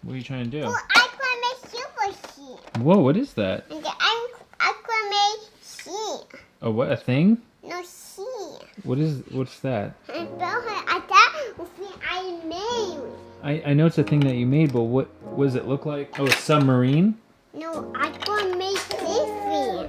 What are you trying to do? Oh, Aquaman super sheep. Whoa, what is that? And the Aquaman sheep. Oh, what, a thing? No sheep. What's that? And that was the I made. I know it's a thing that you made, but what does it look like? Oh, a submarine? No, Aquaman different.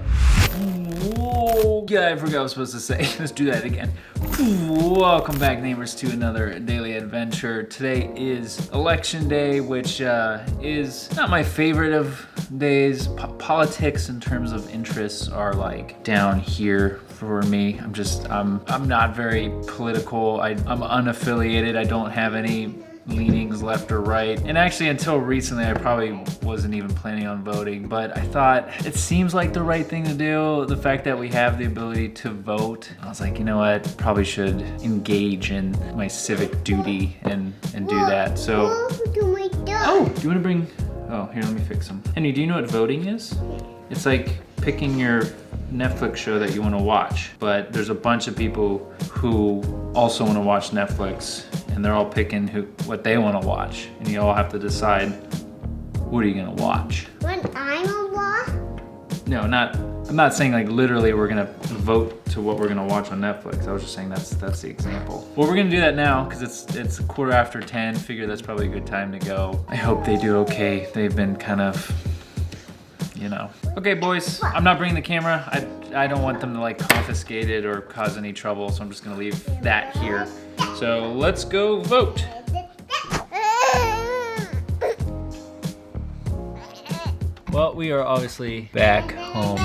Whoa. Yeah, I forgot what I was supposed to say. Let's do that again. Welcome back, neighbors, to another daily adventure. Today is election day, which is not my favorite of days. Politics in terms of interests are like down here for me. I'm not very political. I'm unaffiliated. I don't have any leanings left or right. And actually until recently I probably wasn't even planning on voting, but I thought it seems like the right thing to do. The fact that we have the ability to vote, I was like, you know what, probably should engage in my civic duty and do that. So Oh, do my dog. oh, do you want to bring, oh, here, let me fix them. Henry, do you know what voting is? It's like picking your Netflix show that you want to watch, but there's a bunch of people who also want to watch Netflix, and they're all picking what they want to watch, and you all have to decide, what are you going to watch? When I'm a walk. No, I'm not saying like literally we're going to vote to what we're going to watch on Netflix. I was just saying that's the example. Well, we're going to do that now because it's 10:15. Figure that's probably a good time to go. I hope they do okay. They've been kind of, you know. Okay, boys, I'm not bringing the camera. I don't want them to like confiscate it or cause any trouble, so I'm just gonna leave that here. So let's go vote. Well, we are obviously back home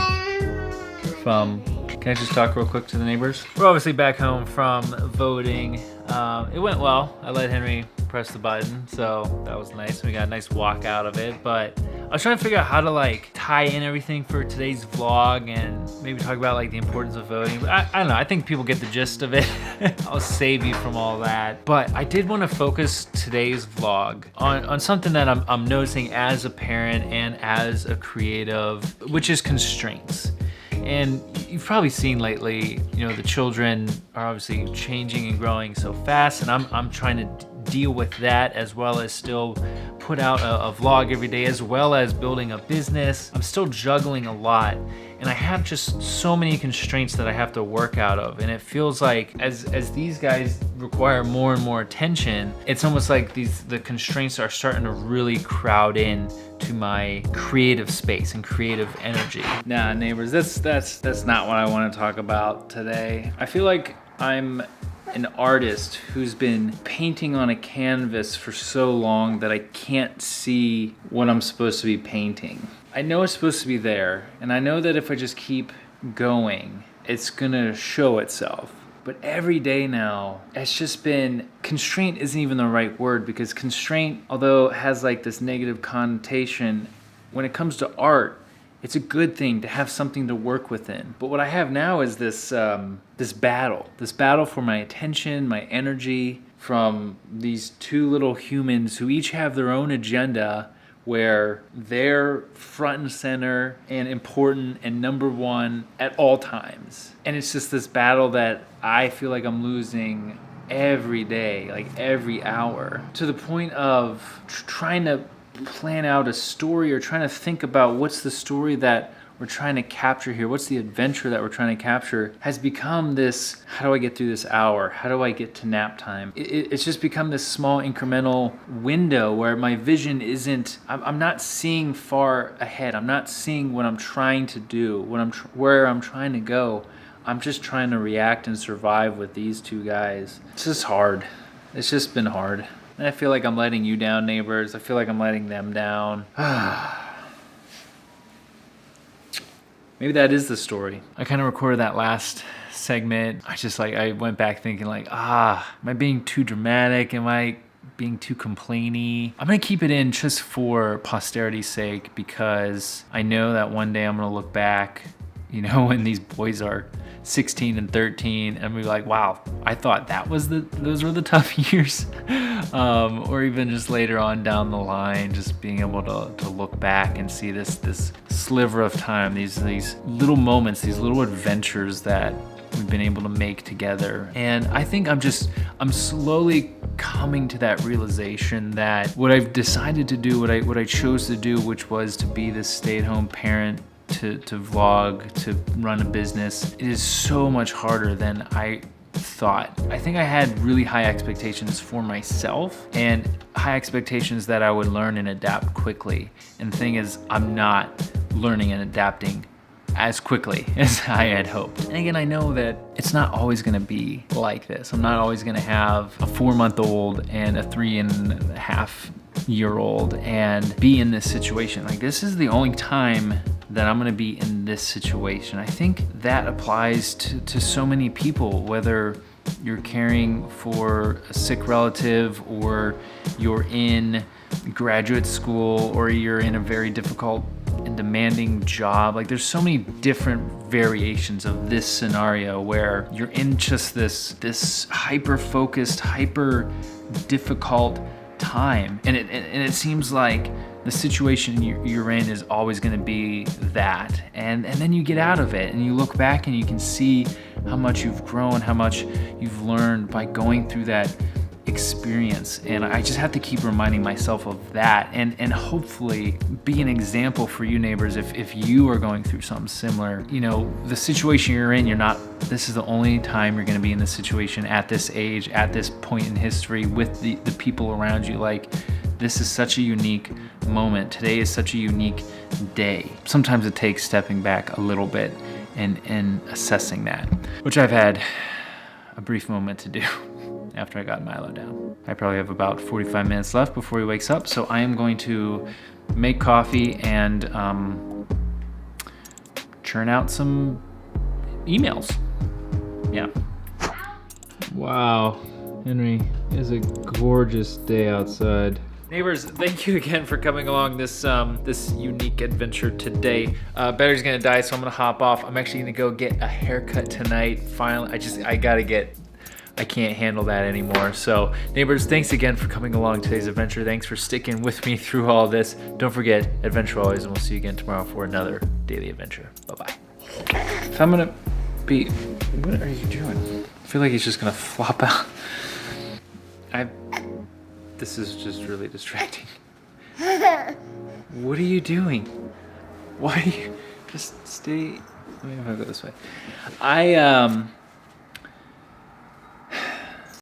from, can I just talk real quick to the neighbors? We're obviously back home from voting. It went well. I let Henry press the button, so that was nice. We got a nice walk out of it, but I was trying to figure out how to like tie in everything for today's vlog and maybe talk about like the importance of voting. But I don't know, I think people get the gist of it. I'll save you from all that. But I did want to focus today's vlog on something that I'm noticing as a parent and as a creative, which is constraints. And you've probably seen lately, you know, the children are obviously changing and growing so fast, and I'm trying to deal with that as well as still put out a vlog every day as well as building a business. I'm still juggling a lot, and I have just so many constraints that I have to work out of, and it feels like as these guys require more and more attention, it's almost like the constraints are starting to really crowd in to my creative space and creative energy. Nah, neighbors, that's not what I want to talk about today. I feel like I'm an artist who's been painting on a canvas for so long that I can't see what I'm supposed to be painting. I know it's supposed to be there, and I know that if I just keep going, it's gonna show itself. But every day now, it's just been, constraint isn't even the right word, because constraint, although it has like this negative connotation, when it comes to art, it's a good thing to have something to work within. But what I have now is this battle for my attention, my energy, from these two little humans who each have their own agenda, where they're front and center and important and number one at all times. And it's just this battle that I feel like I'm losing every day, like every hour, to the point of trying to plan out a story or trying to think about what's the story that we're trying to capture here, what's the adventure that we're trying to capture, has become this, how do I get through this hour? How do I get to nap time? It's just become this small incremental window where my vision isn't, I'm not seeing far ahead. I'm not seeing what I'm trying to do, where I'm trying to go. I'm just trying to react and survive with these two guys. It's just hard. It's just been hard. And I feel like I'm letting you down, neighbors. I feel like I'm letting them down. Maybe that is the story. I kind of recorded that last segment. I went back thinking like, am I being too dramatic? Am I being too complainy? I'm gonna keep it in just for posterity's sake, because I know that one day I'm gonna look back, you know, when these boys are 16 and 13 and be like, wow, I thought those were the tough years. Or even just later on down the line, just being able to look back and see this sliver of time, these little moments, these little adventures that we've been able to make together. And I think I'm slowly coming to that realization that what I've decided to do, what I chose to do, which was to be this stay-at-home parent, to vlog, to run a business, it is so much harder than I thought. I think I had really high expectations for myself and high expectations that I would learn and adapt quickly. And the thing is, I'm not learning and adapting as quickly as I had hoped. And again, I know that it's not always gonna be like this. I'm not always gonna have a 4-month-old and a 3.5-year-old and be in this situation. Like, this is the only time that I'm gonna be in this situation. I think that applies to so many people, whether you're caring for a sick relative, or you're in graduate school, or you're in a very difficult and demanding job. Like, there's so many different variations of this scenario where you're in just this hyper-focused, hyper-difficult time. And it seems like the situation you're in is always gonna be that. And then you get out of it and you look back and you can see how much you've grown, how much you've learned by going through that experience. And I just have to keep reminding myself of that, and hopefully be an example for you neighbors if you are going through something similar. You know, the situation you're in, this is the only time you're gonna be in this situation at this age, at this point in history, with the people around you. Like, this is such a unique moment. Today is such a unique day. Sometimes it takes stepping back a little bit and assessing that, which I've had a brief moment to do after I got Milo down. I probably have about 45 minutes left before he wakes up, so I am going to make coffee and churn out some emails. Yeah. Wow, Henry, it is a gorgeous day outside. Neighbors, thank you again for coming along this unique adventure today. Battery's gonna die, so I'm gonna hop off. I'm actually gonna go get a haircut tonight. Finally, I can't handle that anymore. So neighbors, thanks again for coming along today's adventure. Thanks for sticking with me through all this. Don't forget, adventure always, and we'll see you again tomorrow for another daily adventure. Bye-bye. If I'm gonna be, what are you doing? I feel like he's just gonna flop out. This is just really distracting. What are you doing? Why are you, just stay, let me go this way.